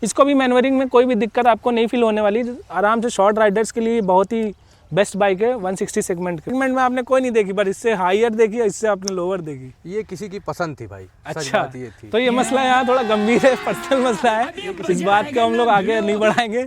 इसको भी मैनुअरिंग में कोई भी दिक्कत आपको नहीं फील होने वाली। आराम से शॉर्ट राइडर्स के लिए बहुत ही बेस्ट बाइक है 160 सेगमेंट में आपने कोई नहीं देखी, पर इससे हाईयर देखी, इससे आपने लोअर देखी। ये किसी की पसंद थी भाई। अच्छा, ये थी। तो ये मसला यहाँ थोड़ा गंभीर है, पर्सनल मसला है, इस बात को हम लोग आगे नहीं बढ़ाएंगे।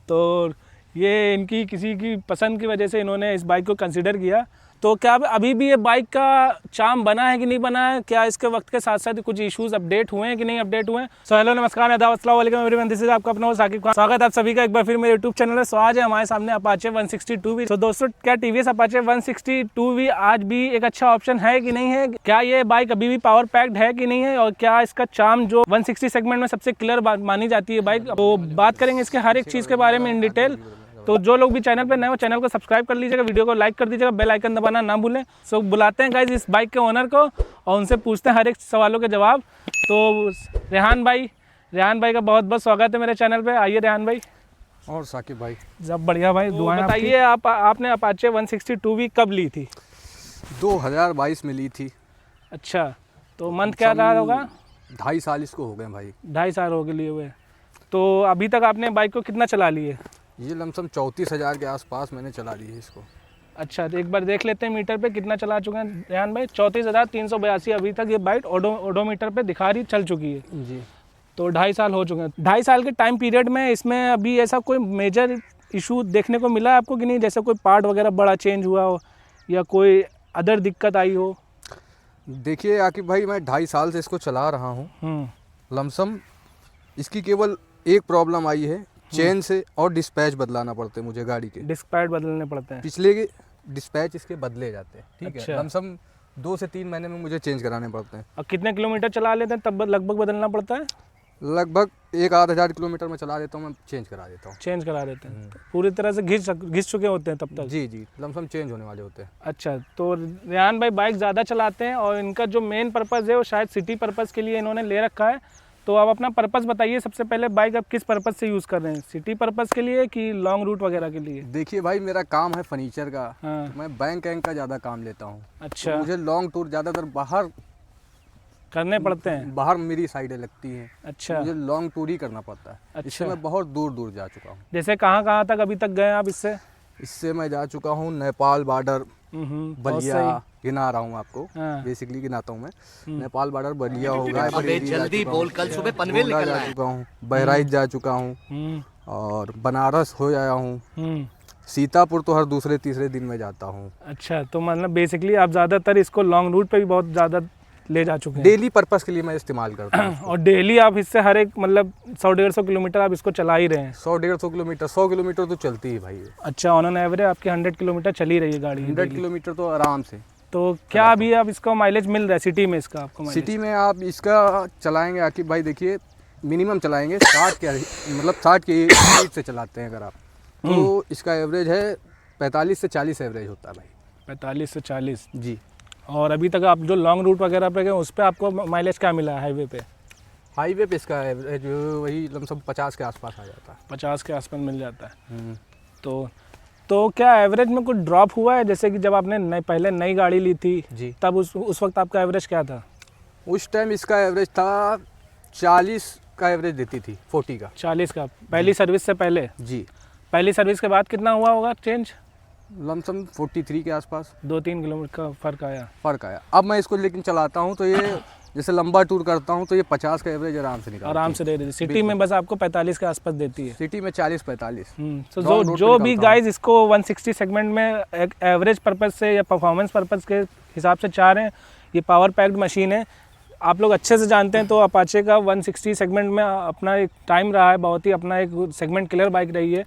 तो ये इनकी किसी की पसंद की वजह से इन्होंने इस बाइक को कंसिडर किया। तो क्या अभी भी ये बाइक का चार्म बना है कि नहीं बना है, क्या इसके वक्त के साथ साथ कुछ इश्यूज अपडेट हुए हैं कि नहीं अपडेट हुए हैं। सो हेलो नमस्कार आदाब अस्सलाम वालेकुम एवरीवन, दिस इज आपका अपना साकिब खान। स्वागत है आप सभी का एक बार फिर मेरे यूट्यूब चैनल है। सो आज है हमारे सामने अपाचे 162V। तो दोस्तों, क्या टीवीएस अपाचे 162V आज भी एक अच्छा ऑप्शन है कि नहीं है, क्या ये बाइक अभी भी पावर पैक्ड है कि नहीं है, और क्या इसका चार्म जो 160 सेगमेंट में सबसे क्लियर मानी जाती है बाइक। तो बात करेंगे इसके हर एक चीज़ के बारे में इन डिटेल। तो जो लोग भी चैनल पे नए हो चैनल को सब्सक्राइब कर लीजिएगा, वीडियो को लाइक कर दीजिएगा, बेल आइकन दबाना ना भूलें। सो बुलाते हैं गाइस इस बाइक के ओनर को और उनसे पूछते हैं हर एक सवालों के जवाब। तो रेहान भाई का बहुत बहुत स्वागत है मेरे चैनल पे। आइए रेहान भाई। और साकिब भाई जब बढ़िया भाई, तो दुआएं बताइए आपने अपाचे 162V कब ली थी? 2022 में ली थी। अच्छा, तो मंथ क्या रहा होगा? 2.5 साल इसको हो गए भाई। 2.5 साल हो गए लिए हुए। तो अभी तक आपने बाइक को कितना चला लिए? ये लमसम 34,000 के आसपास मैंने चला ली है इसको। अच्छा, तो एक बार देख लेते हैं मीटर पे कितना चला चुके हैं रेहान भाई। 34,382 अभी तक ये बाइक ओडोमीटर पे दिखा रही चल चुकी है जी। तो 2.5 साल हो चुके हैं। 2.5 साल के टाइम पीरियड में इसमें अभी ऐसा कोई मेजर इशू देखने को मिला है आपको कि नहीं, जैसे कोई पार्ट वगैरह बड़ा चेंज हुआ हो या कोई अदर दिक्कत आई हो? देखिए आकिब भाई, मैं 2.5 साल से इसको चला रहा हूँ। लमसम इसकी केवल एक प्रॉब्लम आई है, चेन से और डिस्पैच बदलाना पड़ते हैं मुझे गाड़ी के। डिस्क पैड बदलने पड़ते हैं, पिछले के डिस्पैच इसके बदले जाते हैं। ठीक अच्छा। है, लमसम 2 से 3 महीने में मुझे चेंज कराने पड़ते हैं। और कितने किलोमीटर चला लेते हैं तब लगभग बदलना पड़ता है? लगभग 1-8 किलोमीटर में चला देता हूँ, मैं चेंज करा देता हूँ। चेंज करा देते हैं, पूरी तरह से घिस चुके होते हैं तब तक? जी, लमसम चेंज होने वाले होते हैं। अच्छा, तो रेहान भाई बाइक ज़्यादा चलाते हैं और इनका जो मेन पर्पज़ है वो शायद सिटी पर्पज़ के लिए इन्होंने ले रखा है। तो आप अपना पर्पज़ बताइए सबसे पहले, बाइक आप किस पर्पज़ से यूज़ कर रहे हैं, सिटी पर्पज़ के लिए कि लॉन्ग रूट वगैरह के लिए? देखिए भाई, मेरा काम है फर्नीचर का। हाँ। तो मैं बैंक का ज़्यादा काम लेता हूँ। अच्छा, तो मुझे लॉन्ग टूर ज़्यादातर बाहर करने पड़ते हैं? बाहर मेरी साइडें लगती हैं। अच्छा, मुझे लॉन्ग टूर ही करना पड़ता है। अच्छा। इससे मैं बहुत दूर जा चुका हूँ। जैसे कहाँ तक अभी तक गए आप इससे मैं जा चुका हूँ नेपाल बॉर्डर, बलिया गिना रहा हूँ आपको। हाँ। बेसिकली गिनाता हूँ मैं। नेपाल बॉर्डर, बलिया हो गया, जल्दी बोल, कल सुबह पनवेल निकलना जा है। चुका हूँ, बहराइच जा चुका हूँ और बनारस हो आया हूँ। सीतापुर तो हर दूसरे तीसरे दिन में जाता हूँ। अच्छा, तो मतलब बेसिकली आप ज़्यादातर इसको लॉन्ग रूट पे भी बहुत ज़्यादा ले जा चुके हैं? डेली पर्पस के लिए मैं इस्तेमाल करता हूँ। और डेली आप इससे हर एक मतलब 100-150 किलोमीटर आप इसको चला ही रहे हैं? 100-150 किलोमीटर, 100 किलोमीटर तो चलती है भाई। अच्छा, ऑन एन एवरेज आपकी 100 किलोमीटर चली रही है गाड़ी? 100 किलोमीटर तो आराम से। तो क्या अभी आप इसका माइलेज मिल रहा है सिटी में इसका आपको? सिटी में आप इसका चलाएंगे आकिब भाई, देखिए मिनिमम चलाएंगे 60 के, मतलब 60 की स्पीड से चलाते हैं अगर आप, तो इसका एवरेज है 45 से 40 एवरेज होता है भाई। 45 से 40 जी। और अभी तक आप जो लॉन्ग रूट वगैरह पे गए उस पर आपको माइलेज क्या मिला है हाईवे पे? हाईवे पे इसका एवरेज वही लमसम 50 के आसपास आ जाता है। 50 के आसपास मिल जाता है। तो क्या एवरेज में कुछ ड्रॉप हुआ है, जैसे कि जब आपने पहले नई गाड़ी ली थी जी, तब उस वक्त आपका एवरेज क्या था? उस टाइम इसका एवरेज था 40 का एवरेज देती थी, 40 का। 40 का पहली सर्विस से पहले? जी। पहली सर्विस के बाद कितना हुआ होगा चेंज? लमसम 43 के आसपास 2-3 किलोमीटर का फ़र्क आया। अब मैं इसको लेकिन चलाता हूँ तो ये जैसे लंबा टूर करता हूँ तो ये 50 का एवरेज आराम से निकालती है। आराम से दे देती। सिटी में बस आपको 45 के आसपास देती है? सिटी में 40-45। तो जो भी गाइज इसको 160 सेगमेंट में एक एवरेज पर्पज़ से या परफॉर्मेंस पर्पज़ के हिसाब से चाह रहे हैं, ये पावर पैक्ड मशीन है, आप लोग अच्छे से जानते हैं। तो अपाचे का 160 सेगमेंट में अपना एक टाइम रहा है, बहुत ही अपना एक सेगमेंट क्लियर बाइक रही है।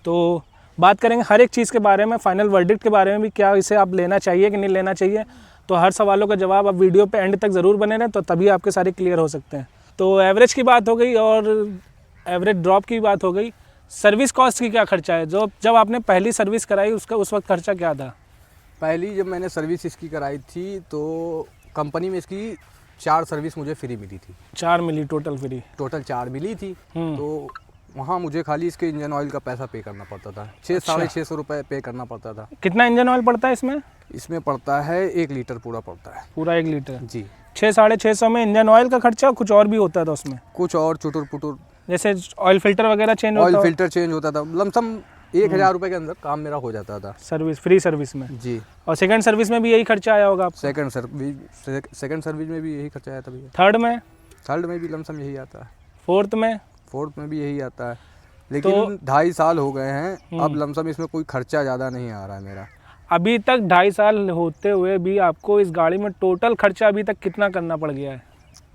तो बात करेंगे हर एक चीज़ के बारे में, फाइनल वर्डिक्ट के बारे में भी, क्या इसे आप लेना चाहिए कि नहीं लेना चाहिए। तो हर सवालों का जवाब आप वीडियो पे एंड तक ज़रूर बने रहें, तो तभी आपके सारे क्लियर हो सकते हैं। तो एवरेज की बात हो गई और एवरेज ड्रॉप की बात हो गई। सर्विस कॉस्ट की क्या खर्चा है? जब आपने पहली सर्विस कराई उसका उस वक्त खर्चा क्या था? पहली जब मैंने सर्विस इसकी कराई थी तो कंपनी में इसकी 4 सर्विस मुझे फ्री मिली थी। 4 मिली टोटल फ्री? टोटल 4 मिली थी। तो वहाँ मुझे खाली इसके इंजन ऑयल का पैसा पे करना पड़ता था। 600-650 रुपये पे करना पड़ता था। कितना इंजन ऑयल पड़ता है इसमें? इसमें पड़ता है 1 लीटर पूरा पड़ता है। पूरा 1 लीटर? जी। 600-650 में इंजन ऑयल का खर्चा, कुछ और भी होता था उसमें? कुछ और चुटुर पुटुर जैसे ऑयल फिल्टर वगैरह चेंज ऑयल होता फिल्टर चेंज होता था, लमसम 1000 रुपये के अंदर काम मेरा हो जाता था। सर्विस, फ्री सर्विस में। जी। और सेकंड सर्विस में भी यही खर्चा आया होगा आपको? सेकंड सर्विस में भी यही खर्चा आया था भैया। थर्ड में भी लमसम यही आता है। फोर्थ में भी यही आता है, लेकिन 2.5 साल हो गए हैं, अब लमसम इसमें कोई खर्चा ज़्यादा नहीं आ रहा है मेरा। अभी तक 2.5 साल होते हुए भी आपको इस गाड़ी में टोटल खर्चा अभी तक कितना करना पड़ गया है?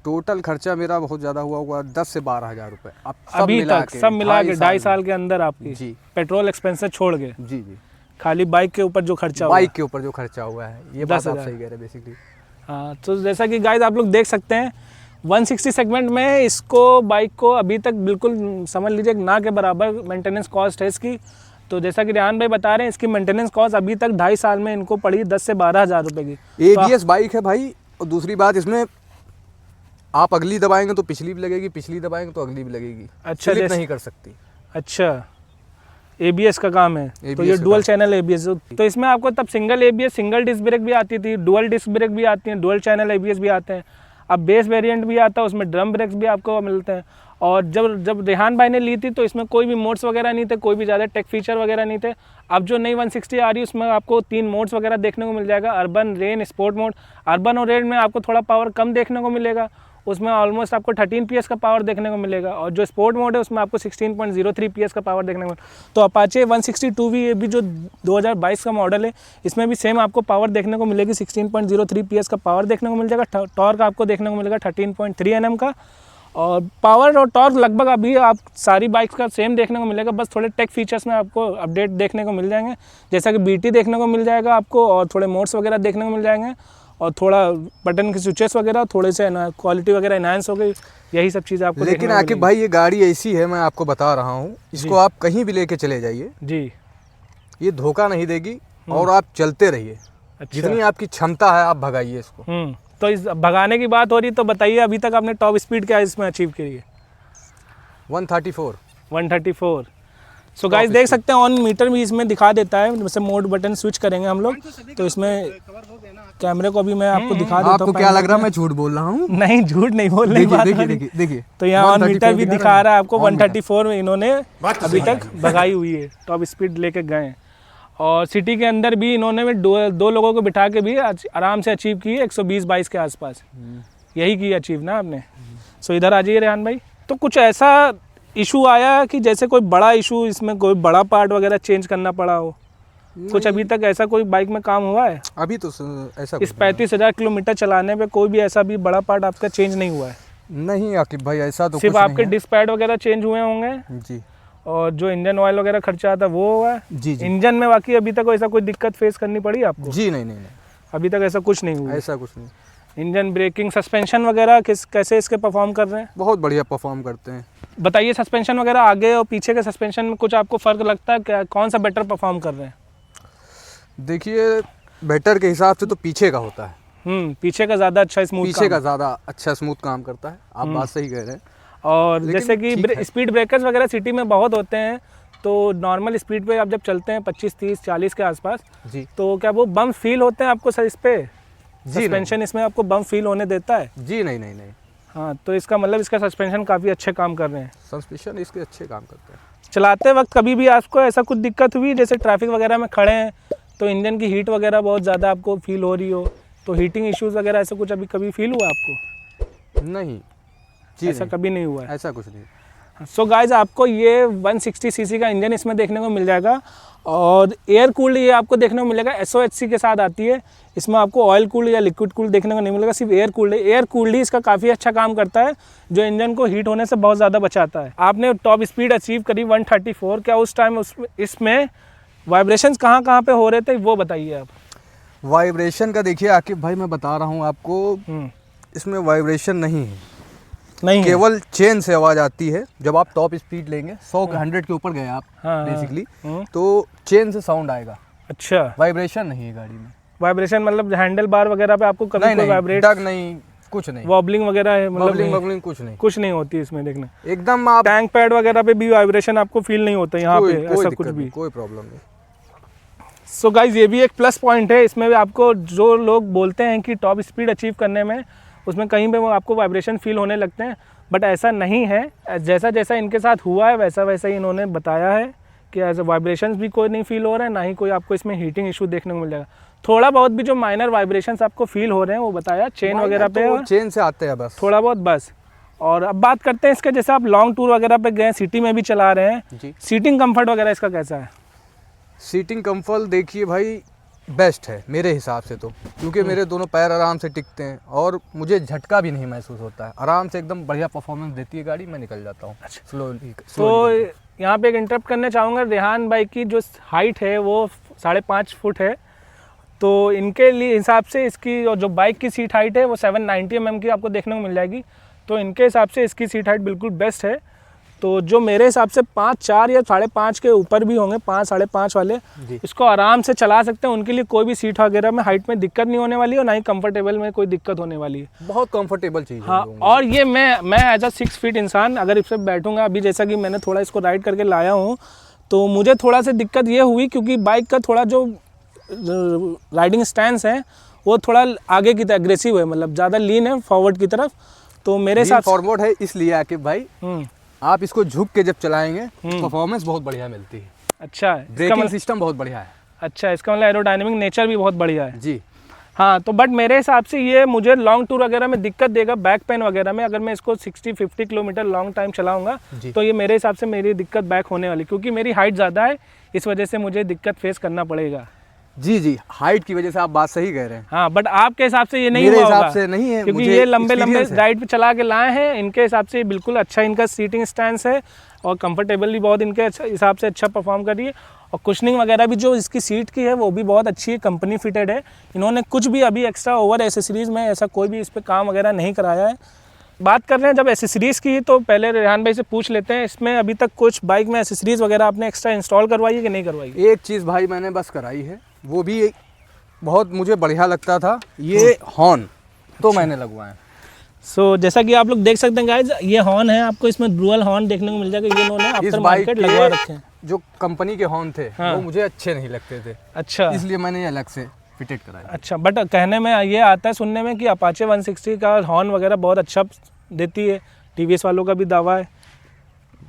टोटल खर्चा मेरा बहुत ज़्यादा हुआ होगा 10 से 12 हज़ार रुपये अभी तक सब मिला के 2.5 साल के अंदर आपकी? जी। पेट्रोल एक्सपेंसेस छोड़ के? जी जी। खाली बाइक के ऊपर जो खर्चा बाइक के ऊपर जो खर्चा हुआ है, ये बात आप 10,000 सही कह रहे हैं बेसिकली। हाँ, तो जैसा कि गाइस आप लोग देख सकते हैं 160 सेगमेंट में इसको बाइक को अभी तक बिल्कुल समझ लीजिए ना के बराबर मेंटेनेंस कॉस्ट है इसकी। तो जैसा कि रेहान भाई बता रहे हैं, इसकी मेंटेनेंस कॉस्ट अभी तक 2.5 साल में इनको पड़ी 10 से 12 हज़ार रुपये की। ABS बाइक है भाई, और दूसरी बात इसमें आप अगली दबाएंगे तो पिछली भी लगेगी, पिछली दबाएंगे तो अगली भी लगेगी। अच्छा, स्लिप नहीं कर सकती। अच्छा, ABS का काम है। तो ये डुअल चैनल ABS, तो इसमें आपको तब single ABS, single disc brake भी आती थी, डुअल डिस्क ब्रेक भी आती हैं, डुअल चैनल ABS भी आते हैं। अब बेस वेरिएंट भी आता है, उसमें ड्रम ब्रेक्स भी आपको मिलते हैं। और जब रेहान भाई ने ली थी तो इसमें कोई भी मोड्स वगैरह नहीं थे, कोई भी ज़्यादा टेक फीचर वगैरह नहीं थे। अब जो नई 160 आ रही है उसमें आपको 3 मोड्स वगैरह देखने को मिल जाएगा, urban, rain, sport mode. Urban और रेन में आपको थोड़ा पावर कम देखने को मिलेगा, उसमें ऑलमोस्ट आपको 13 PS का पावर देखने को मिलेगा। और जो स्पोर्ट मोड है उसमें आपको 16.03 PS का पावर देखने को मिलेगा। तो अपाचे 160 ये भी जो 2022 का मॉडल है, इसमें भी सेम आपको पावर देखने को मिलेगी, 16.03 PS का पावर देखने को मिल जाएगा। टॉर्क आपको देखने को मिलेगा 13.3 Nm का। और पावर और टॉर्क लगभग अभी आप सारी बाइक्स का सेम देखने को मिलेगा, बस थोड़े टेक फीचर्स में आपको अपडेट देखने को मिल जाएंगे, जैसा कि BT देखने को मिल जाएगा आपको, और थोड़े मोड्स वगैरह देखने को मिल जाएंगे, और थोड़ा बटन के स्विचेस वगैरह थोड़े से क्वालिटी वगैरह एनहांस हो गई, यही सब चीज़ें आपको। लेकिन आकिब भाई ये गाड़ी ऐसी है, मैं आपको बता रहा हूँ, इसको आप कहीं भी लेके चले जाइए जी, ये धोखा नहीं देगी, और आप चलते रहिए। अच्छा। जितनी आपकी क्षमता है आप भगाइए इसको। तो इस भगाने की बात हो रही, तो बताइए अभी तक आपने टॉप स्पीड क्या इसमें अचीव करी है? 134। सो गाइस देख सकते हैं ऑन मीटर भी इसमें दिखा देता है। जैसे मोड बटन स्विच करेंगे हम लोग, तो इसमें कैमरे को भी मैं आपको दिखा देता हूँ। आपको क्या लग रहा है मैं झूठ बोल रहा हूँ? नहीं, झूठ नहीं बोल रही बात। देखिए तो यहाँ ऑन मीटर भी दिखा रहा है आपको 134 में इन्होंने अभी तक भगाई हुई है, टॉप स्पीड लेके गए। और सिटी के अंदर भी इन्होंने दो लोगों को बिठा के भी आराम से अचीव की है 120-22 के आसपास, यही की अचीव ना आपने। सो इधर आ जाइए रेहान भाई। तो कुछ ऐसा इशू आया कि जैसे कोई बड़ा इशू, इसमें कोई बड़ा पार्ट वगैरह चेंज करना पड़ा हो? कुछ अभी तक ऐसा कोई बाइक में काम हुआ है? अभी तो ऐसा इस 35,000 किलोमीटर चलाने पे कोई भी ऐसा भी बड़ा पार्ट आपका चेंज नहीं हुआ है? नहीं आकिब भाई, ऐसा तो सिर्फ आपके डिस्क पैड वगैरह चेंज हुए होंगे जी, और जो इंजन ऑयल वगैरह खर्चा आता है वो हुआ है जी जी। इंजन में। बाकी अभी तक ऐसा कोई दिक्कत फेस करनी पड़ी आपको? जी नहीं, अभी तक ऐसा कुछ नहीं हुआ? ऐसा कुछ नहीं। इंजन, ब्रेकिंग, सस्पेंशन वगैरह कैसे इसके परफॉर्म कर रहे हैं? बहुत बढ़िया परफॉर्म करते हैं। बताइए, सस्पेंशन वगैरह आगे और पीछे के सस्पेंशन में कुछ आपको फ़र्क लगता है क्या? कौन सा बेटर परफॉर्म कर रहे हैं? देखिए, बेटर के हिसाब से तो पीछे का होता है। पीछे का ज़्यादा अच्छा स्मूथ, पीछे का ज़्यादा अच्छा स्मूथ काम करता है। आप बात सही कह रहे हैं। और जैसे कि स्पीड ब्रेकर्स वगैरह सिटी में बहुत होते हैं, तो नॉर्मल स्पीड पे आप जब चलते हैं 25, 30, 40 के आसपास जी, तो क्या वो बम फील होते हैं आपको सर इस पे? सस्पेंशन इसमें आपको बम फील होने देता है? जी नहीं। हाँ, तो इसका मतलब इसका सस्पेंशन काफ़ी अच्छे काम कर रहे हैं। सस्पेंशन इसके अच्छे काम करते हैं। चलाते वक्त कभी भी आपको ऐसा कुछ दिक्कत हुई, जैसे ट्रैफिक वगैरह में खड़े हैं तो इंजन की हीट वगैरह बहुत ज़्यादा आपको फील हो रही हो, तो हीटिंग इश्यूज़ वगैरह ऐसा कुछ अभी कभी फील हुआ आपको? नहीं जी, ऐसा कभी नहीं हुआ है? ऐसा कुछ नहीं। सो गाइज आपको ये 160 सीसी का इंजन इसमें देखने को मिल जाएगा, और एयर कूल्ड ये आपको देखने को मिलेगा। SOHC के साथ आती है, इसमें आपको ऑयल कूल्ड या लिक्विड कूल्ड देखने को नहीं मिलेगा, सिर्फ एयर कूल्ड है। एयर कूल्ड ही इसका काफ़ी अच्छा काम करता है, जो इंजन को हीट होने से बहुत ज़्यादा बचाता है। आपने टॉप स्पीड अचीव करी 134, क्या उस टाइम इसमें वाइब्रेशंस कहाँ पे हो रहे थे वो बताइए आप? वाइब्रेशन का देखिए आकिब भाई, मैं बता रहा हूँ आपको, इसमें वाइब्रेशन नहीं है, केवल चेन से आवाज़ आती है। जब आप टॉप स्पीड लेंगे 100 के 100 के ऊपर गए आप बेसिकली, तो चेन से साउंड आएगा। अच्छा, वाइब्रेशन नहीं है गाड़ी में। वाइब्रेशन मतलब हैंडल बार वगैरह पे आपको कभी कोई वाइब्रेट नहीं, कुछ नहीं, वॉबलिंग वगैरह है, मतलब वॉबलिंग कुछ नहीं होती इसमें। देखना एकदम आप टैंक पैड वगैरह पे भी वाइब्रेशन आपको फील नहीं होता यहाँ पे, ऐसा कुछ भी, कोई प्रॉब्लम नहीं। सो गाइज ये भी एक प्लस पॉइंट है इसमें भी। आपको जो लोग बोलते हैं कि टॉप स्पीड अचीव करने में उसमें कहीं पे वो आपको वाइब्रेशन फील होने लगते हैं, बट ऐसा नहीं है, जैसा जैसा इनके साथ हुआ है वैसा वैसा ही इन्होंने बताया है कि एज वाइब्रेशंस भी कोई नहीं फील हो रहा है, ना ही कोई आपको इसमें हीटिंग इशू देखने को मिल जाएगा। थोड़ा बहुत भी जो माइनर वाइब्रेशंस आपको फील हो रहे हैं वो बताया चेन वगैरह पे, तो चेन से आते हैं बस थोड़ा बहुत बस। और अब बात करते हैं इसके, जैसे आप लॉन्ग टूर वगैरह पे गए, सिटी में भी चला रहे हैं जी। सीटिंग कंफर्ट वगैरह इसका कैसा है? सीटिंग कंफर्ट देखिए भाई बेस्ट है मेरे हिसाब से तो, क्योंकि मेरे दोनों पैर आराम से टिकते हैं और मुझे झटका भी नहीं महसूस होता है, आराम से एकदम बढ़िया परफॉर्मेंस देती है गाड़ी, मैं निकल जाता हूँ स्लोली। तो यहाँ पे एक इंटरप्ट करना चाहूँगा, रेहान भाई की जो हाइट है वो 5.5 फुट है, तो इनके लिए हिसाब से इसकी और जो बाइक की सीट हाइट है वो 790 mm की आपको देखने को मिल जाएगी, तो इनके हिसाब से इसकी सीट हाइट बिल्कुल बेस्ट है। तो जो मेरे हिसाब से 5.4 या 5.5 के ऊपर भी होंगे, 5 5.5 वाले इसको आराम से चला सकते हैं, उनके लिए कोई भी सीट वगैरह में हाइट में दिक्कत नहीं होने वाली है और ना ही कंफर्टेबल में कोई दिक्कत होने वाली है। बहुत कंफर्टेबल चीज़ है। हाँ, और ये मैं एज अ 6 फीट इंसान अगर इस पर बैठूंगा, अभी जैसा कि मैंने थोड़ा इसको राइड करके लाया हूँ, तो मुझे थोड़ा सा दिक्कत ये हुई क्योंकि बाइक का थोड़ा जो राइडिंग स्टैंस है वो थोड़ा आगे की तरफ एग्रेसिव है, मतलब ज़्यादा लीन है फॉरवर्ड की तरफ, तो मेरे हिसाब से फॉरवर्ड है इसलिए आकिब भाई आप इसको झुक के जब चलाएंगे परफॉर्मेंस बहुत बढ़िया मिलती है। अच्छा है, ब्रेकिंग सिस्टम बहुत बढ़िया है। अच्छा, इसका मतलब एरोडायनेमिक नेचर भी बहुत बढ़िया है जी। हाँ, तो बट मेरे हिसाब से ये मुझे लॉन्ग टूर वगैरह में दिक्कत देगा, बैक पेन वगैरह में। अगर मैं इसको 60-50 किलोमीटर लॉन्ग टाइम चलाऊंगा तो ये मेरे हिसाब से मेरी दिक्कत बैक होने वाली, क्योंकि मेरी हाइट ज़्यादा है, इस वजह से मुझे दिक्कत फेस करना पड़ेगा। जी जी, हाइट की वजह से आप बात सही कह रहे हैं। हाँ, बट आपके हिसाब से ये नहीं मेरे हुआ हिसाब होगा, से नहीं है, क्योंकि मुझे ये लंबे लंबे experience है। राइड पे चला के लाए हैं, इनके हिसाब से बिल्कुल अच्छा इनका सीटिंग स्टैंस है और कंफर्टेबल भी बहुत इनके हिसाब से अच्छा परफॉर्म कर रही है। और कुशनिंग वगैरह भी जो इसकी सीट की है वो भी बहुत अच्छी है, कंपनी फिटेड है। इन्होंने कुछ भी अभी एक्स्ट्रा ओवर एसेसरीज में ऐसा कोई भी इस पर काम वगैरह नहीं कराया है। बात कर रहे हैं जब एसेसरीज़ की, तो पहले रेहान भाई से पूछ लेते हैं, इसमें अभी तक कुछ बाइक में एसेसरीज़ वगैरह आपने एक्स्ट्रा इंस्टॉल करवाई है कि नहीं करवाई? एक चीज़ भाई मैंने बस कराई है, वो भी बहुत मुझे बढ़िया लगता था, ये हॉर्न तो मैंने लगवाया। सो जैसा कि आप लोग देख सकते हैं गाइज, ये हॉर्न है, आपको इसमें ड्यूअल हॉर्न देखने को मिल जाएगा। ये इन्होंने आफ्टर मार्केट लगवा रखे हैं। जो कंपनी के हॉर्न थे वो मुझे अच्छे नहीं लगते थे, अच्छा, इसलिए मैंने ये अलग से फिटेड कराया। अच्छा, बट कहने में ये आता है सुनने में कि अपाचे 160 का हॉर्न वगैरह बहुत अच्छा देती है, टीवीएस वालों का भी दावा है।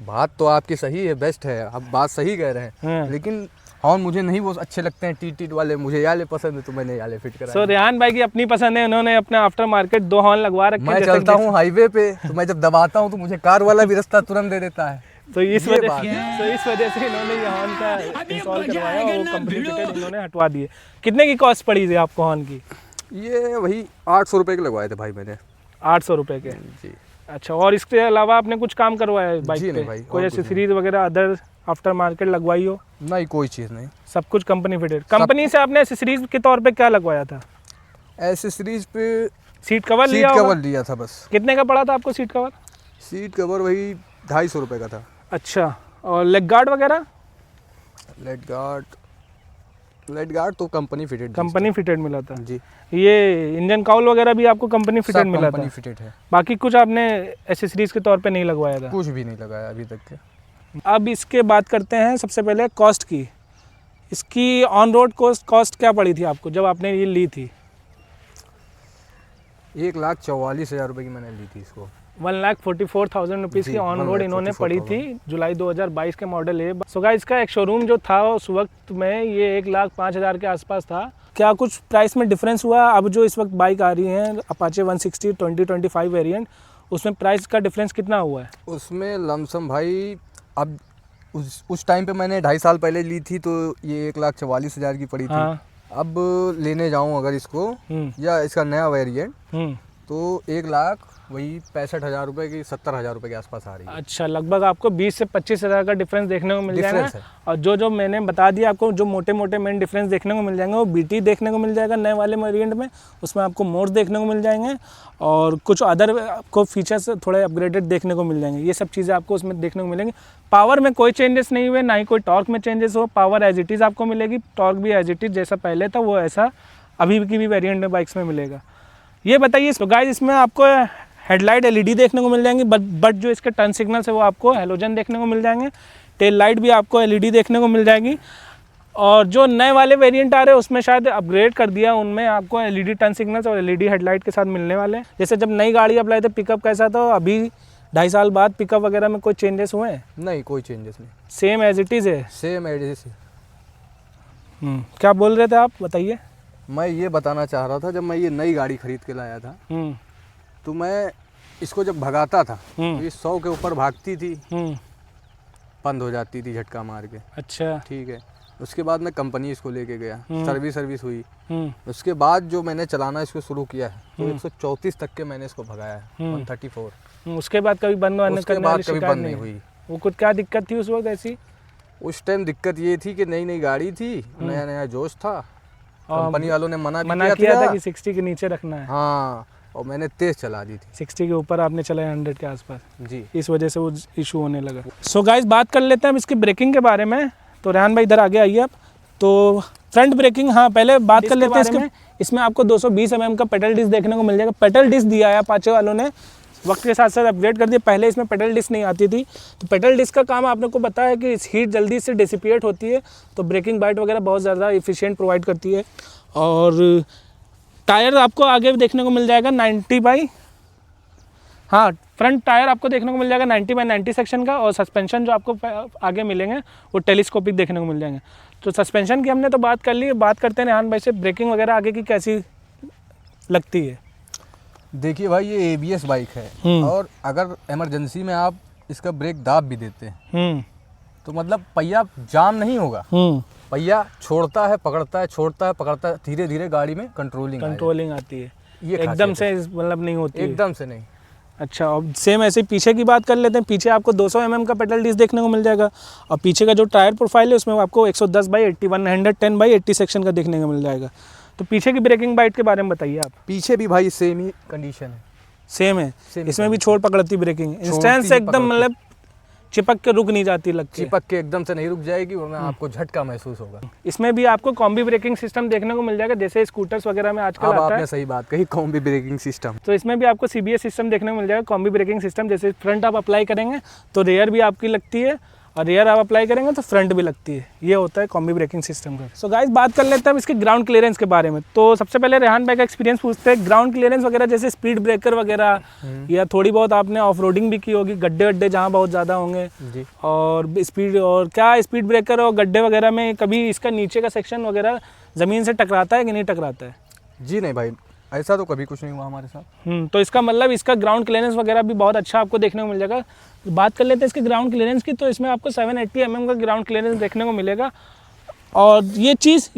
बात तो आपकी सही है, बेस्ट है, आप बात सही कह रहे हैं, लेकिन हॉर्न मुझे नहीं वो अच्छे लगते हैं, टी वाले मुझे याले पसंद है, तो मैंने याले फिट कराया। सो रेहान भाई की अपनी पसंद है, उन्होंने अपने आफ्टर मार्केट 2 हॉर्न लगवा रखे हैं। मैं चलता हूँ हाईवे पे तो मैं जब दबाता हूँ तो मुझे कार वाला भी रास्ता तुरंत दे देता है, तो इस वजह से इन्होंने ये हॉर्न का इंस्टॉल करवाया और कंपनी फिटेड इन्होंने हटवा दिए। कितने की कॉस्ट पड़ी थी आपको हॉर्न की? ये वही 800 रुपये के लगवाए थे भाई मैंने। 800 रुपये के? जी। अच्छा, और इसके अलावा आपने कुछ काम करवाया है बाइक पे? भाई, कोई एसेसरीज वगैरह अदर आफ्टर मार्केट लगवाई हो? नहीं, कोई चीज़ नहीं, सब कुछ कंपनी फिटेड। कंपनी से आपने एसेसरीज के तौर पे क्या लगवाया था? एसेसरीज पे सीट कवर लिया? सीट कवर लिया था बस। कितने का पड़ा था आपको सीट कवर? सीट कवर वही 250 रुपये का था। अच्छा, और लेग गार्ड वगैरह? लेग गार्ड तो कंपनी फिटेड, कंपनी फिटेड मिला था जी। ये इंजन काउल वगैरह भी आपको कंपनी फिटेड मिला था? कंपनी फिटेड है। बाकी कुछ आपने एसेसरीज के तौर पे नहीं लगवाया था? कुछ भी नहीं लगाया अभी तक के। अब इसके बात करते हैं सबसे पहले कॉस्ट की। इसकी ऑन रोड कॉस्ट क्या पड़ी थी आपको जब आपने ये ली थी? 1,44,000 रुपये की मैंने ली थी इसको। 1,44,000 रुपीज़ की ऑन रोड इन्होंने पड़ी थी। जुलाई 2022 के मॉडल है। सो गाइस, इसका एक शोरूम जो था उस वक्त में ये 1,05,000 के आसपास था। क्या कुछ प्राइस में डिफरेंस हुआ? अब जो इस वक्त बाइक आ रही है अपाचे 160 2025 वेरिएंट, उसमें प्राइस का डिफरेंस कितना हुआ है? उसमें लमसम भाई, अब उस टाइम पे मैंने 2.5 साल पहले ली थी तो ये 1,44,000 की पड़ी थी। हाँ। अब लेने जाऊं अगर इसको या इसका नया वेरिएंट तो 1,65,000 रुपये की 70,000 रुपये के आसपास आ रही है। अच्छा, लगभग आपको 20 से 25,000 का डिफरेंस देखने को मिल जाएगा। और जो मैंने बता दिया आपको, जो मोटे मोटे मेन डिफरेंस देखने को मिल जाएंगे वो बीटी देखने को मिल जाएगा नए वाले वेरिएंट में। उसमें आपको मोड्स देखने को मिल जाएंगे और कुछ अदर आपको फीचर्स थोड़े अपग्रेडेड देखने को मिल जाएंगे। ये सब चीज़ें आपको उसमें देखने को मिलेंगी। पावर में कोई चेंजेस नहीं हुए, ना ही कोई टॉर्क में चेंजेस हो। पावर एज इट इज़ आपको मिलेगी, टॉर्क भी एज इट इज़ जैसा पहले था वो ऐसा अभी की भी वेरिएंट में बाइक्स में मिलेगा। ये बताइए तो गाइस, इसमें आपको हेडलाइट एलईडी देखने को मिल जाएंगी, बट जो इसके टर्न सिग्नल्स है वो आपको हेलोजन देखने को मिल जाएंगे। टेल लाइट भी आपको एलईडी देखने को मिल जाएगी। और जो नए वाले वेरिएंट आ रहे हैं उसमें शायद अपग्रेड कर दिया, उनमें आपको एलईडी टर्न सिग्नल्स और एलईडी हेडलाइट के साथ मिलने वाले हैं। जैसे जब नई गाड़ी आप लाए थे पिकअप कैसा था, अभी 2.5 साल बाद पिकअप वगैरह में कोई चेंजेस हुए हैं? नहीं, कोई चेंजेस नहीं, सेम एज इट इज़ है। Same as. क्या बोल रहे थे आप, बताइए। मैं ये बताना चाह रहा था, जब मैं ये नई गाड़ी खरीद के लाया था तो मैं इसको जब भगाता था तो ये 100 के ऊपर भागती थी, बंद हो जाती थी झटका मार के। अच्छा। ठीक है, उसके बाद मैं कंपनी इसको लेके गया, सर्विस हुई। उसके बाद जो मैंने चलाना इसको शुरू किया है तो 134 तक के मैंने इसको भगाया है, 134। उसके बाद कभी बंद होने उसके बाद कभी बंद नहीं हुई। वो कुछ क्या दिक्कत थी उस वक्त ऐसी? उस टाइम दिक्कत ये थी कि नई गाड़ी थी, नया नया जोश था, कंपनी वालों ने मना किया था कि 60 के नीचे रखना है। हाँ, और मैंने तेज चला दी थी। 60 के ऊपर आपने चलाया 100 के आसपास जी, इस वजह से वो इशू होने लगा। सो गाइस, बात कर लेते हैं हम इसकी ब्रेकिंग के बारे में। तो रेहान भाई इधर आगे आइए आप। तो फ्रंट ब्रेकिंग, हाँ पहले बात कर लेते हैं इसमें आपको 220 mm का पेडल डिस्क देखने को मिल जाएगा। पेडल डिस्क दिया है अपाचे वालों ने, वक्त के साथ साथ अपग्रेड कर दिया। पहले इसमें पेडल डिस्क नहीं आती थी। तो पेडल डिस्क का काम आपने को पता है कि हीट जल्दी से डिसिपिएट होती है, तो ब्रेकिंग बाइट वगैरह बहुत ज़्यादा एफिशिएंट प्रोवाइड करती है। और टायर आपको आगे देखने को मिल जाएगा 90/, हाँ फ्रंट टायर आपको देखने को मिल जाएगा 90/90 सेक्शन का। और सस्पेंशन जो आपको आगे मिलेंगे वो टेलीस्कोपिक देखने को मिल जाएंगे। तो सस्पेंशन की हमने तो बात कर ली, बात करते हैं रेहान भाई से, ब्रेकिंग वगैरह आगे की कैसी लगती है? देखिए भाई, ये ABS बाइक है और अगर इमरजेंसी में आप इसका ब्रेक दाब भी देते हैं तो मतलब पहिया जाम नहीं होगा। पहिया छोड़ता है, पकड़ता है, छोड़ता है, पकड़ता है, धीरे धीरे गाड़ी में कंट्रोलिंग आती है। ये एकदम से मतलब नहीं होती है। एकदम से नहीं। अच्छा, और सेम ऐसे पीछे की बात कर लेते हैं। पीछे आपको 200 mm का पेडल डिस्क देखने को मिल जाएगा और पीछे का जो टायर प्रोफाइल है उसमें आपको 110/80 110/80 सेक्शन का देखने को मिल जाएगा। तो पीछे की ब्रेकिंग बाइट के बारे में बताइए आप। पीछे भी भाई सेम ही कंडीशन है, सेम है। इसमें भी छोड़ पकड़ती ब्रेकिंग, इंस्टेंस से एकदम मतलब चिपक के रुक नहीं जाती, चिपक के एकदम से नहीं रुक जाएगी, वरना आपको झटका महसूस होगा। इसमें भी आपको कॉम्बी ब्रेकिंग सिस्टम देखने को मिल जाएगा, जैसे स्कूटर्स वगैरह में आजकल आता है। आपने सही बात कही, कॉम्बी ब्रेकिंग सिस्टम। तो इसमें भी आपको CBS सिस्टम देखने को मिल जाएगा, कॉम्बी ब्रेकिंग सिस्टम। जैसे फ्रंट आप अप्लाई करेंगे तो रेयर भी आपकी लगती है और रेयर आप अप्लाई करेंगे तो फ्रंट भी लगती है। ये होता है कॉम्बी ब्रेकिंग सिस्टम का। सो गाइस, बात कर लेते हैं इसके ग्राउंड क्लियरेंस के बारे में। तो सबसे पहले रेहान भाई का एक्सपीरियंस पूछते हैं। ग्राउंड क्लियरेंस वगैरह जैसे स्पीड ब्रेकर वगैरह या थोड़ी बहुत आपने ऑफ रोडिंग भी की होगी, गड्ढे वड्ढे जहाँ बहुत ज़्यादा होंगे जी, और स्पीड, और क्या स्पीड ब्रेकर और गड्ढे वगैरह में कभी इसका नीचे का सेक्शन वगैरह ज़मीन से टकराता है कि नहीं टकराता है? जी नहीं भाई, ऐसा तो कभी कुछ नहीं हुआ हमारे साथ। तो इसका मतलब इसका ग्राउंड क्लियरेंस वगैरह भी बहुत अच्छा आपको देखने को मिल जाएगा। बात कर लेते हैं इसके ग्राउंड क्लियरेंस की। तो इसमें आपको 780 mm का ग्राउंड क्लियरेंस देखने को मिलेगा। और ये चीज़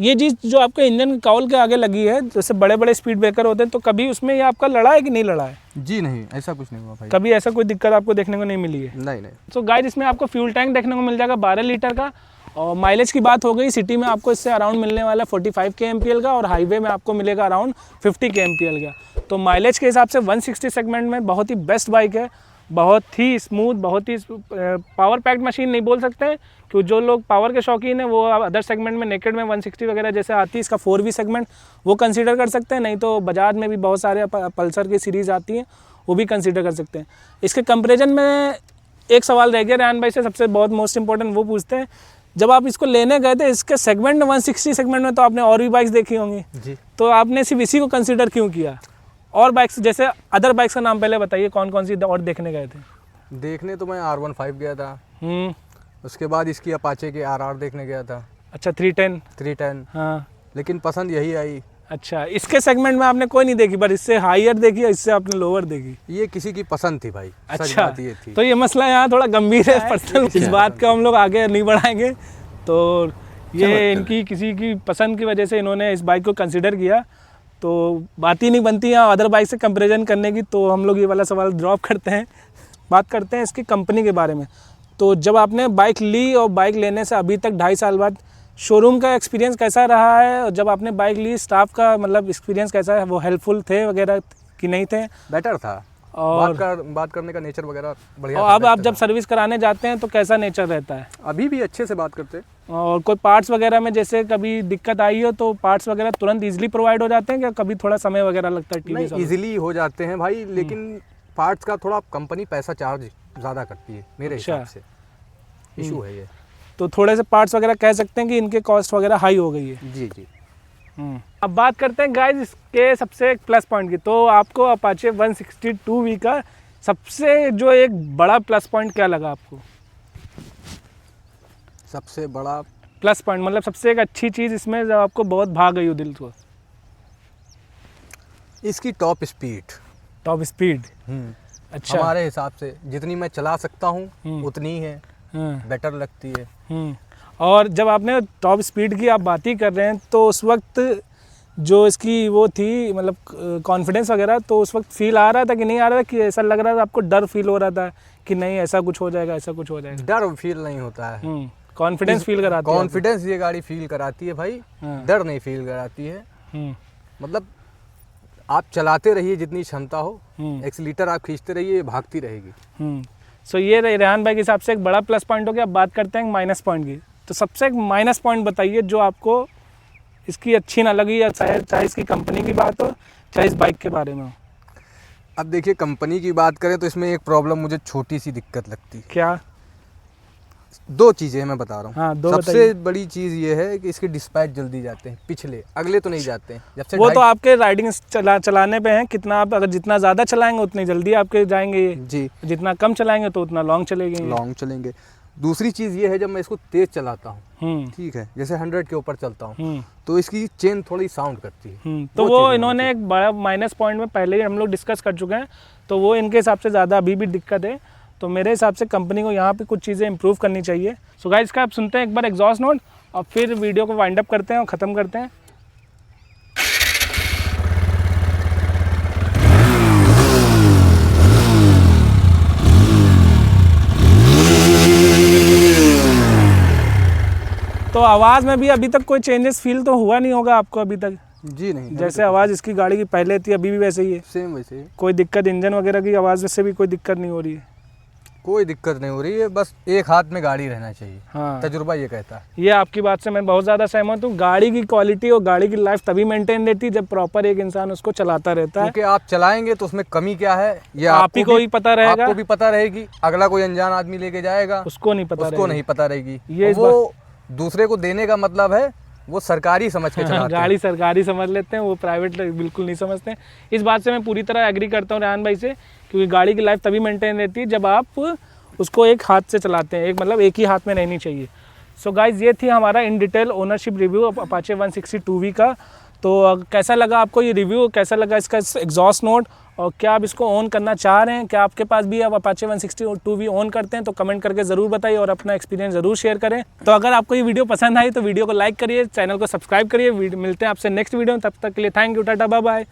जो आपके इंजन के काउल के आगे लगी है, जैसे बड़े बड़े स्पीड ब्रेकर होते हैं, तो कभी उसमें ये आपका लड़ा है कि नहीं लड़ा है? जी नहीं, ऐसा कुछ नहीं हुआ भाई, कभी ऐसा कोई दिक्कत आपको देखने को नहीं मिली है? नहीं। तो गाइस, इसमें आपको फ्यूल टैंक देखने को मिल जाएगा 12 लीटर का। और माइलेज की बात हो गई, सिटी में आपको इससे अराउंड मिलने वाला 45 kmpl का और हाईवे में आपको मिलेगा अराउंड 50 kmpl का। तो माइलेज के हिसाब से 160 सेगमेंट में बहुत ही बेस्ट बाइक है, बहुत ही स्मूथ, बहुत ही पावर पैक्ड मशीन नहीं बोल सकते हैं, क्योंकि जो लोग पावर के शौकीन हैं वो अदर सेगमेंट में नेकेड में 160 वगैरह जैसे आती है, इसका 4V सेगमेंट वो कंसीडर कर सकते हैं। नहीं तो बजाज में भी बहुत सारे पल्सर की सीरीज़ आती हैं, वो भी कंसीडर कर सकते हैं। इसके कंपेरिजन में एक सवाल रह गया रेहान भाई से, सबसे बहुत मोस्ट इंपॉर्टेंट वो पूछते हैं, जब आप इसको लेने गए थे इसके सेगमेंट में 160 सेगमेंट में तो आपने और भी बाइक्स देखी होंगी जी, तो आपने सिर्फ इसी को कंसीडर क्यों किया? और बाइक्स जैसे अदर बाइक्स का नाम पहले बताइए, कौन कौन सी और देखने गए थे? देखने तो मैं R15 गया था, उसके बाद इसकी अपाचे के RR देखने गया था। अच्छा, 310। हाँ, लेकिन पसंद यही आई। अच्छा, इसके सेगमेंट में आपने कोई नहीं देखी, पर इससे हाईयर देखी, इससे आपने लोअर देखी? ये किसी की पसंद थी भाई। अच्छा, ये थी। तो ये मसला यहाँ थोड़ा गंभीर है, पर्सनल, इस बात का हम लोग आगे नहीं बढ़ाएंगे। तो ये इनकी किसी की पसंद की वजह से इन्होंने इस बाइक को कंसिडर किया, तो बात ही नहीं बनती यहाँ अदर बाइक से कंपैरिजन करने की। तो हम लोग ये वाला सवाल ड्रॉप करते हैं, बात करते हैं इसकी कंपनी के बारे में। तो जब आपने बाइक ली और बाइक लेने से अभी तक 2.5 साल बाद शोरूम का एक्सपीरियंस कैसा रहा है? और जब आपने बाइक ली, स्टाफ का मतलब एक्सपीरियंस कैसा है? वो हेल्पफुल थे वगैरह कि नहीं थे? बेटर था, और बात करने का नेचर वगैरह बढ़िया। और अब आप जब सर्विस कराने जाते हैं तो कैसा नेचर रहता है? अभी भी अच्छे से बात करते हैं। और कोई पार्ट्स वगैरह में जैसे कभी दिक्कत आई हो तो पार्ट्स वगैरह तुरंत इजीली प्रोवाइड हो जाते हैं, क्या कभी थोड़ा समय वगैरह लगता है? नहीं, इजीली हो जाते हैं भाई, लेकिन पार्ट्स का थोड़ा कंपनी पैसा चार्ज ज़्यादा करती है मेरे हिसाब से, इशू है ये। तो थोड़े से पार्ट्स वगैरह कह सकते हैं कि इनके कॉस्ट वगैरह हाई हो गई है। जी जी। अब बात करते हैं गाइस इसके सबसे प्लस पॉइंट की। तो आपको अपाचे 162V का सबसे जो एक बड़ा प्लस पॉइंट क्या लगा आपको? सबसे बड़ा प्लस पॉइंट मतलब सबसे एक अच्छी चीज़ इसमें जो आपको बहुत भा गई हो दिल को? इसकी टॉप स्पीड। Top speed. अच्छा। हमारे हिसाब से जितनी मैं चला सकता हूँ उतनी है, बेटर लगती है। और जब आपने टॉप स्पीड की आप बात ही कर रहे हैं तो उस वक्त जो इसकी वो थी मतलब कॉन्फिडेंस वगैरह, तो उस वक्त फील आ रहा था कि नहीं आ रहा था, कि ऐसा लग रहा था आपको डर फील हो रहा था कि नहीं ऐसा कुछ हो जाएगा, ऐसा कुछ हो जाएगा? डर फील नहीं होता है, कॉन्फिडेंस फील कराती है। कॉन्फिडेंस ये गाड़ी फील कराती है भाई, डर नहीं फील कराती है। मतलब आप चलाते रहिए जितनी क्षमता हो, एक्सीलेटर आप खींचते रहिए, भागती रहेगी। सो ये रेहान भाई के हिसाब से एक बड़ा प्लस पॉइंट हो गया। अब बात करते हैं माइनस पॉइंट की। तो सबसे एक माइनस पॉइंट बताइए जो आपको इसकी अच्छी ना लगी, या चाहे इसकी कंपनी की बात हो, चाहे इस बाइक के बारे में हो। अब देखिए, कंपनी की बात करें तो इसमें एक प्रॉब्लम मुझे छोटी सी दिक्कत लगती है। क्या? दो चीज़ें मैं बता रहा हूँ। हाँ, दो सबसे बताइए। बड़ी चीज़ ये है कि इसके डिस्पैच जल्दी जाते हैं, पिछले अगले तो नहीं जाते हैं। जब से वो तो आपके राइडिंग चलाने पे हैं, कितना आप अगर जितना ज़्यादा चलाएंगे उतनी जल्दी आपके जाएंगे ये। जी, जितना कम चलाएंगे तो उतना लॉन्ग चलेंगे। लॉन्ग चलेंगे। दूसरी चीज़ ये है, जब मैं इसको तेज़ चलाता हूँ, ठीक है, जैसे 100 के ऊपर चलता हूँ, तो इसकी चेन थोड़ी साउंड करती है। तो वो इन्होंने एक बड़ा माइनस पॉइंट में पहले ही हम लोग डिस्कस कर चुके हैं, तो वो इनके हिसाब से ज़्यादा अभी भी दिक्कत है। तो मेरे हिसाब से कंपनी को यहाँ पे कुछ चीज़ें इंप्रूव करनी चाहिए। सो गाइस, इसका आप सुनते हैं एक बार एग्जॉस्ट नोट और फिर वीडियो को वाइंड अप करते हैं और ख़त्म करते हैं। तो आवाज़ में भी अभी तक कोई चेंजेस फील तो हुआ नहीं होगा आपको अभी तक? जी नहीं, जैसे आवाज़ इसकी गाड़ी की पहले थी अभी भी वैसे ही है? सेम वैसे ही। कोई दिक्कत इंजन वगैरह की आवाज़ से भी कोई दिक्कत नहीं हो रही है? कोई दिक्कत नहीं हो रही है, बस एक हाथ में गाड़ी रहना चाहिए। हाँ, तजुर्बा ये कहता है। ये आपकी बात से मैं बहुत ज़्यादा सहमत हूँ। गाड़ी की क्वालिटी और गाड़ी की लाइफ तभी मेंटेन रहती है जब प्रॉपर एक इंसान उसको चलाता रहता है। क्योंकि आप चलाएंगे तो उसमें कमी क्या है ये आप ही को ही पता रहेगा, आपको भी पता रहेगी, अगला कोई अनजान आदमी लेके जाएगा उसको नहीं पता उसको नहीं पता रहेगी। ये वो दूसरे को देने का मतलब है वो सरकारी समझ के चलाते हैं। गाड़ी सरकारी समझ लेते हैं, वो प्राइवेट बिल्कुल नहीं समझते हैं। इस बात से मैं पूरी तरह एग्री करता हूँ रेहान भाई से, क्योंकि गाड़ी की लाइफ तभी मेंटेन रहती है जब आप उसको एक हाथ से चलाते हैं, एक मतलब एक ही हाथ में रहनी चाहिए। सो गाइज, ये थी हमारा in detail ownership review Apache 160 का। तो कैसा लगा आपको ये रिव्यू, कैसा लगा इसका एग्जॉस्ट नोट, और क्या आप इसको ऑन करना चाह रहे हैं, क्या आपके पास भी आप अपाचे 160 ऑन करते हैं? तो कमेंट करके ज़रूर बताइए और अपना एक्सपीरियंस ज़रूर शेयर करें। तो अगर आपको ये वीडियो पसंद आई तो वीडियो को लाइक करिए, चैनल को सब्सक्राइब करिए। मिलते हैं आपसे नेक्स्ट वीडियो में, तब तक के लिए thank you, tata, bye bye.